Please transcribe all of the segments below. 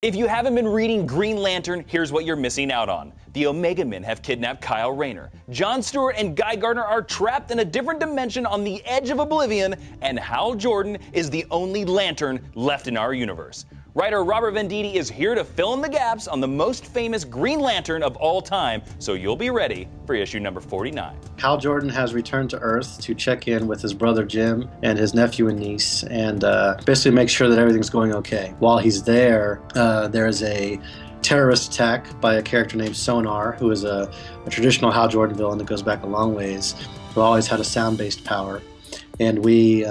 If you haven't been reading Green Lantern, here's what you're missing out on. The Omega Men have kidnapped Kyle Rayner. John Stewart and Guy Gardner are trapped in a different dimension on the edge of oblivion, and Hal Jordan is the only Lantern left in our universe. Writer Robert Venditti is here to fill in the gaps on the most famous Green Lantern of all time, so you'll be ready for issue number 49. Hal Jordan has returned to Earth to check in with his brother Jim and his nephew and niece, and basically make sure that everything's going okay. While he's there, there's a terrorist attack by a character named Sonar, who is a traditional Hal Jordan villain that goes back a long ways, who always had a sound-based power. And we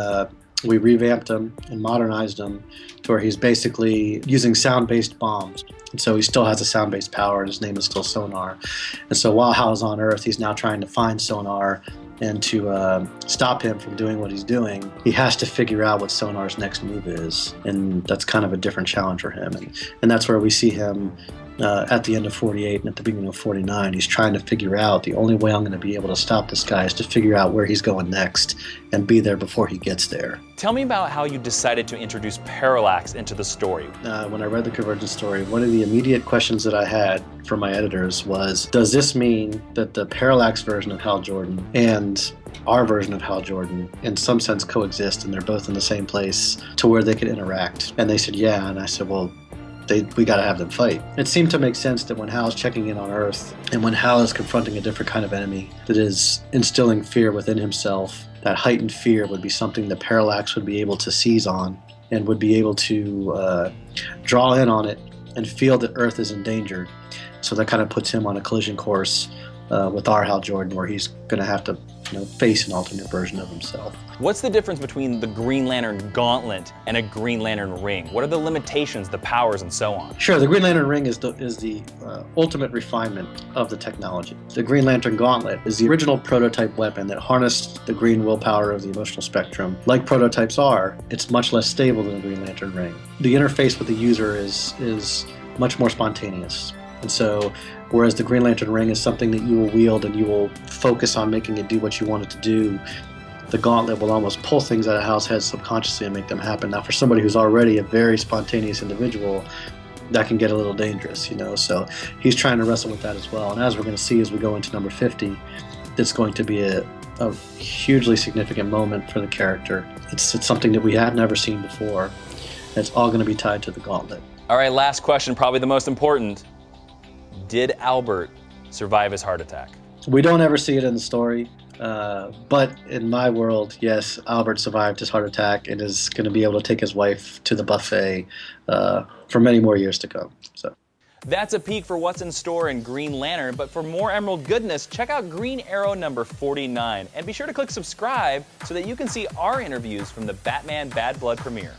revamped him and modernized him to where he's basically using sound-based bombs. And so he still has a sound-based power, and his name is still Sonar. And so while Hal's on Earth, he's now trying to find Sonar and to stop him from doing what he's doing. He has to figure out what Sonar's next move is, and that's kind of a different challenge for him. And that's where we see him at the end of 48 and at the beginning of 49. He's trying to figure out, the only way I'm going to be able to stop this guy is to figure out where he's going next and be there before he gets there. Tell me about how you decided to introduce Parallax into the story. When I read the Convergence story, one of the immediate questions that I had from my editors was, does this mean that the Parallax version of Hal Jordan and our version of Hal Jordan in some sense coexist, and they're both in the same place to where they could interact? And they said, yeah. And I said, well, we got to have them fight. It seemed to make sense that when Hal's checking in on Earth and when Hal is confronting a different kind of enemy that is instilling fear within himself, that heightened fear would be something that Parallax would be able to seize on and would be able to draw in on it and feel that Earth is endangered. So that kind of puts him on a collision course with our Hal Jordan, where he's going to have to face an alternate version of himself. What's the difference between the Green Lantern Gauntlet and a Green Lantern ring? What are the limitations, the powers, and so on? Sure, the Green Lantern ring is the ultimate refinement of the technology. The Green Lantern Gauntlet is the original prototype weapon that harnessed the green willpower of the emotional spectrum. Like prototypes are, it's much less stable than the Green Lantern ring. The interface with the user is much more spontaneous. And so, whereas the Green Lantern ring is something that you will wield and you will focus on making it do what you want it to do, the Gauntlet will almost pull things out of Hal's head subconsciously and make them happen. Now, for somebody who's already a very spontaneous individual, that can get a little dangerous, So he's trying to wrestle with that as well. And as we're going to see as we go into number 50, it's going to be a hugely significant moment for the character. It's something that we have never seen before. And it's all going to be tied to the Gauntlet. All right, last question, probably the most important. Did Albert survive his heart attack? We don't ever see it in the story, but in my world, yes, Albert survived his heart attack and is going to be able to take his wife to the buffet for many more years to come. So that's a peek for what's in store in Green Lantern, but for more Emerald goodness, check out Green Arrow number 49, and be sure to click subscribe so that you can see our interviews from the Batman Bad Blood premiere.